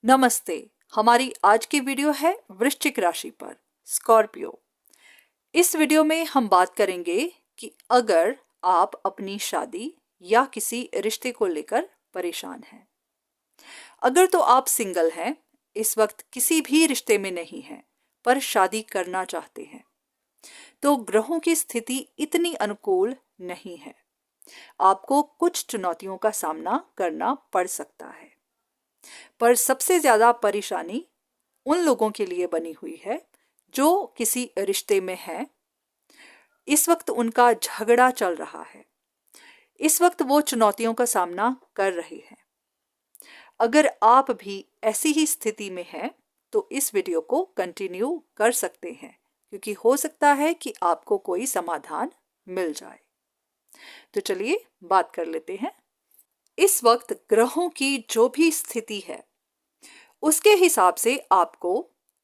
नमस्ते। हमारी आज की वीडियो है वृश्चिक राशि पर, स्कॉर्पियो। इस वीडियो में हम बात करेंगे कि अगर आप अपनी शादी या किसी रिश्ते को लेकर परेशान हैं, अगर तो आप सिंगल हैं, इस वक्त किसी भी रिश्ते में नहीं हैं पर शादी करना चाहते हैं, तो ग्रहों की स्थिति इतनी अनुकूल नहीं है। आपको कुछ चुनौतियों का सामना करना पड़ सकता है, पर सबसे ज्यादा परेशानी उन लोगों के लिए बनी हुई है जो किसी रिश्ते में हैं। इस वक्त उनका झगड़ा चल रहा है, इस वक्त वो चुनौतियों का सामना कर रहे हैं। अगर आप भी ऐसी ही स्थिति में हैं तो इस वीडियो को कंटिन्यू कर सकते हैं, क्योंकि हो सकता है कि आपको कोई समाधान मिल जाए। तो चलिए बात कर लेते हैं। इस वक्त ग्रहों की जो भी स्थिति है उसके हिसाब से आपको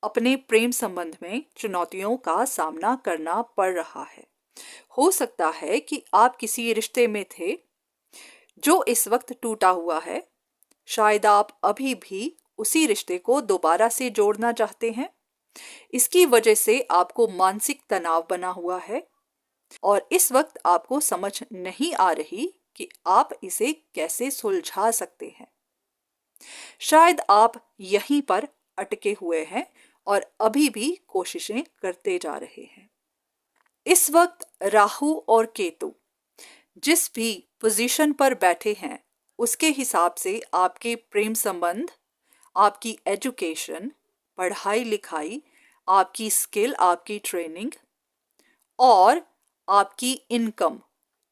अपने प्रेम संबंध में चुनौतियों का सामना करना पड़ रहा है। हो सकता है कि आप किसी रिश्ते में थे जो इस वक्त टूटा हुआ है। शायद आप अभी भी उसी रिश्ते को दोबारा से जोड़ना चाहते हैं। इसकी वजह से आपको मानसिक तनाव बना हुआ है और इस वक्त आपको समझ नहीं आ रही कि आप इसे कैसे सुलझा सकते हैं। शायद आप यहीं पर अटके हुए हैं और अभी भी कोशिशें करते जा रहे हैं। इस वक्त राहु और केतु जिस भी पोजीशन पर बैठे हैं उसके हिसाब से आपके प्रेम संबंध, आपकी एजुकेशन, पढ़ाई लिखाई, आपकी स्किल, आपकी ट्रेनिंग और आपकी इनकम,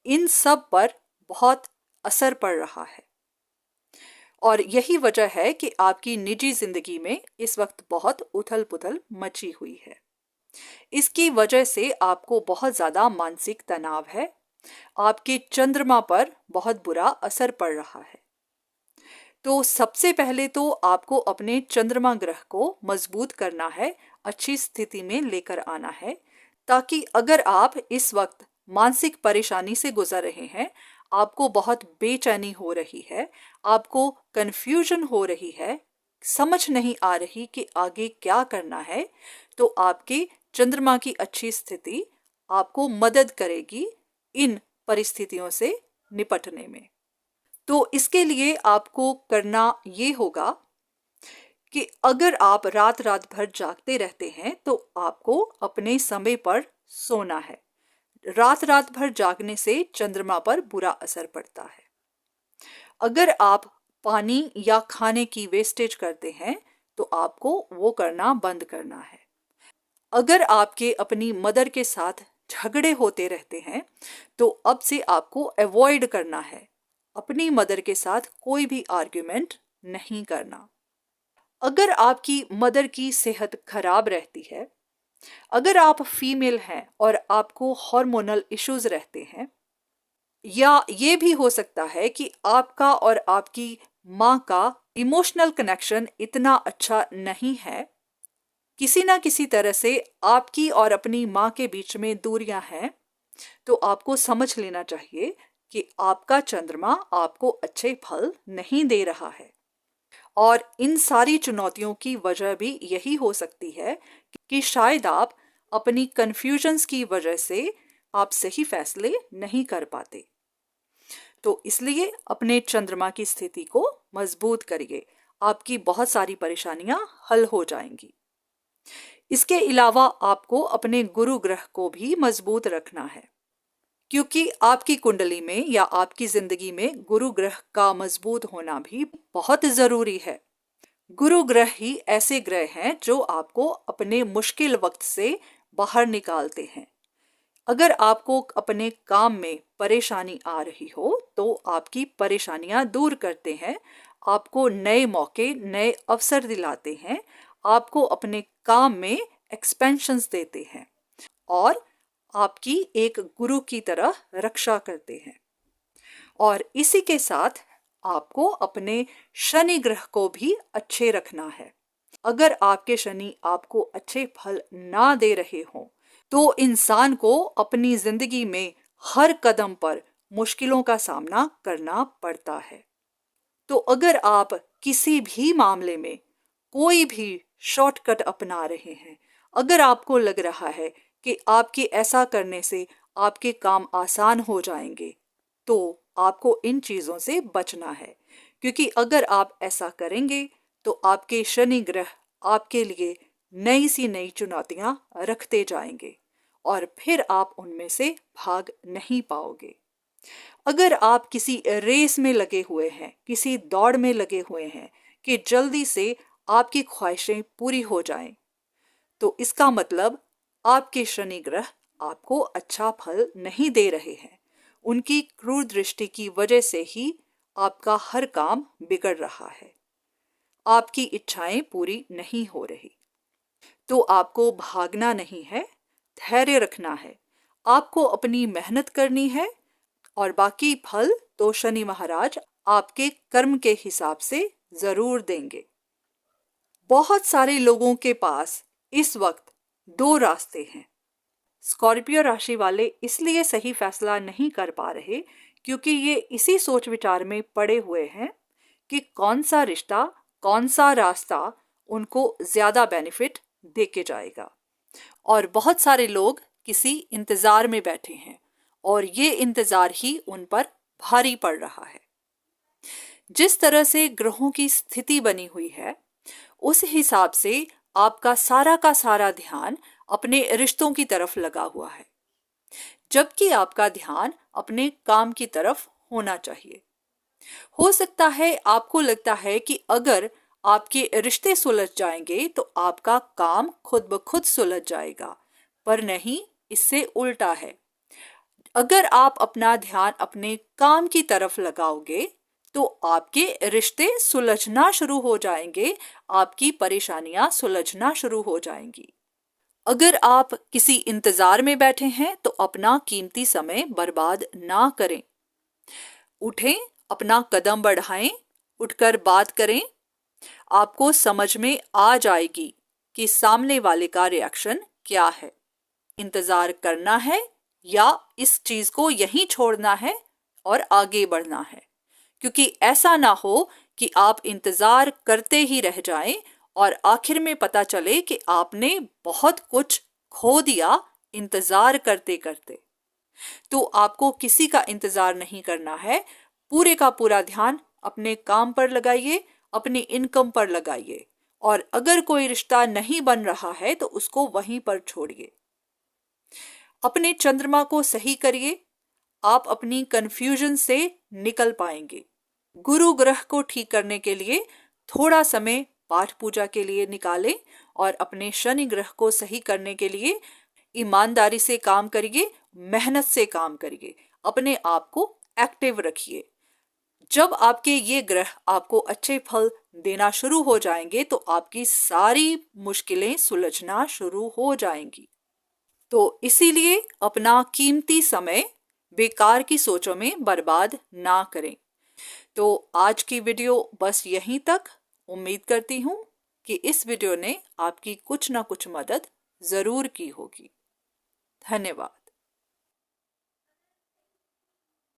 इन सब पर बहुत असर पड़ रहा है। और यही वजह है कि आपकी निजी जिंदगी में इस वक्त बहुत उथल पुथल मची हुई है। इसकी वजह से आपको बहुत ज्यादा मानसिक तनाव है। आपके चंद्रमा पर बहुत बुरा असर पड़ रहा है। तो सबसे पहले तो आपको अपने चंद्रमा ग्रह को मजबूत करना है, अच्छी स्थिति में लेकर आना है, ताकि अगर आप इस वक्त मानसिक परेशानी से गुजर रहे हैं, आपको बहुत बेचैनी हो रही है, आपको कंफ्यूजन हो रही है, समझ नहीं आ रही कि आगे क्या करना है, तो आपके चंद्रमा की अच्छी स्थिति आपको मदद करेगी इन परिस्थितियों से निपटने में। तो इसके लिए आपको करना ये होगा कि अगर आप रात रात भर जागते रहते हैं तो आपको अपने समय पर सोना है। रात रात भर जागने से चंद्रमा पर बुरा असर पड़ता है। अगर आप पानी या खाने की वेस्टेज करते हैं तो आपको वो करना बंद करना है। अगर आपके अपनी मदर के साथ झगड़े होते रहते हैं तो अब से आपको अवॉइड करना है। अपनी मदर के साथ कोई भी आर्ग्यूमेंट नहीं करना। अगर आपकी मदर की सेहत खराब रहती है, अगर आप फीमेल हैं और आपको हार्मोनल इश्यूज रहते हैं, या ये भी हो सकता है कि आपका और आपकी माँ का इमोशनल कनेक्शन इतना अच्छा नहीं है, किसी ना किसी तरह से आपकी और अपनी माँ के बीच में दूरियां हैं, तो आपको समझ लेना चाहिए कि आपका चंद्रमा आपको अच्छे फल नहीं दे रहा है। और इन सारी चुनौतियों की वजह भी यही हो सकती है कि शायद आप अपनी कंफ्यूजन्स की वजह से आप सही फैसले नहीं कर पाते। तो इसलिए अपने चंद्रमा की स्थिति को मजबूत करिए, आपकी बहुत सारी परेशानियां हल हो जाएंगी। इसके अलावा आपको अपने गुरु ग्रह को भी मजबूत रखना है, क्योंकि आपकी कुंडली में या आपकी जिंदगी में गुरु ग्रह का मजबूत होना भी बहुत जरूरी है। गुरु ग्रह ही ऐसे ग्रह हैं जो आपको अपने मुश्किल वक्त से बाहर निकालते हैं। अगर आपको अपने काम में परेशानी आ रही हो तो आपकी परेशानियां दूर करते हैं, आपको नए मौके, नए अवसर दिलाते हैं, आपको अपने काम में एक्सपेंशंस देते हैं और आपकी एक गुरु की तरह रक्षा करते हैं। और इसी के साथ आपको अपने शनि ग्रह को भी अच्छे रखना है। अगर आपके शनि आपको अच्छे फल ना दे रहे हों तो इंसान को अपनी जिंदगी में हर कदम पर मुश्किलों का सामना करना पड़ता है। तो अगर आप किसी भी मामले में कोई भी शॉर्टकट अपना रहे हैं, अगर आपको लग रहा है कि आपके ऐसा करने से आपके काम आसान हो जाएंगे, तो आपको इन चीज़ों से बचना है। क्योंकि अगर आप ऐसा करेंगे तो आपके शनि ग्रह आपके लिए नई सी नई चुनौतियां रखते जाएंगे और फिर आप उनमें से भाग नहीं पाओगे। अगर आप किसी रेस में लगे हुए हैं, किसी दौड़ में लगे हुए हैं कि जल्दी से आपकी ख्वाहिशें पूरी हो जाएं, तो इसका मतलब आपके शनि ग्रह आपको अच्छा फल नहीं दे रहे हैं। उनकी क्रूर दृष्टि की वजह से ही आपका हर काम बिगड़ रहा है, आपकी इच्छाएं पूरी नहीं हो रही। तो आपको भागना नहीं है, धैर्य रखना है, आपको अपनी मेहनत करनी है और बाकी फल तो शनि महाराज आपके कर्म के हिसाब से जरूर देंगे। बहुत सारे लोगों के पास इस वक्त दो रास्ते हैं। स्कॉर्पियो राशि वाले इसलिए सही फैसला नहीं कर पा रहे क्योंकि ये इसी सोच विचार में पड़े हुए हैं कि कौन सा रिश्ता, कौन सा रास्ता उनको ज्यादा बेनिफिट देके जाएगा। और बहुत सारे लोग किसी इंतजार में बैठे हैं और ये इंतजार ही उन पर भारी पड़ रहा है। जिस तरह से ग्रहों की स्थिति बनी हुई है, उस हिसाब से आपका सारा का सारा ध्यान अपने रिश्तों की तरफ लगा हुआ है, जबकि आपका ध्यान अपने काम की तरफ होना चाहिए। हो सकता है आपको लगता है कि अगर आपके रिश्ते सुलझ जाएंगे तो आपका काम खुद ब खुद सुलझ जाएगा, पर नहीं, इससे उल्टा है। अगर आप अपना ध्यान अपने काम की तरफ लगाओगे तो आपके रिश्ते सुलझना शुरू हो जाएंगे, आपकी परेशानियां सुलझना शुरू हो जाएंगी। अगर आप किसी इंतजार में बैठे हैं तो अपना कीमती समय बर्बाद ना करें। उठें, अपना कदम बढ़ाएं, उठकर बात करें। आपको समझ में आ जाएगी कि सामने वाले का रिएक्शन क्या है। इंतजार करना है या इस चीज को यहीं छोड़ना है और आगे बढ़ना है। क्योंकि ऐसा ना हो कि आप इंतजार करते ही रह जाएं और आखिर में पता चले कि आपने बहुत कुछ खो दिया इंतजार करते करते। तो आपको किसी का इंतजार नहीं करना है, पूरे का पूरा ध्यान अपने काम पर लगाइए, अपनी इनकम पर लगाइए और अगर कोई रिश्ता नहीं बन रहा है तो उसको वहीं पर छोड़िए। अपने चंद्रमा को सही करिए, आप अपनी कंफ्यूजन से निकल पाएंगे। गुरु ग्रह को ठीक करने के लिए थोड़ा समय पाठ पूजा के लिए निकालें और अपने शनि ग्रह को सही करने के लिए ईमानदारी से काम करिए, मेहनत से काम करिए, अपने आप को एक्टिव रखिए। जब आपके ये ग्रह आपको अच्छे फल देना शुरू हो जाएंगे तो आपकी सारी मुश्किलें सुलझना शुरू हो जाएंगी। तो इसीलिए अपना कीमती समय बेकार की सोचों में बर्बाद ना करें। तो आज की वीडियो बस यहीं तक। उम्मीद करती हूँ कि इस वीडियो ने आपकी कुछ ना कुछ मदद जरूर की होगी। धन्यवाद।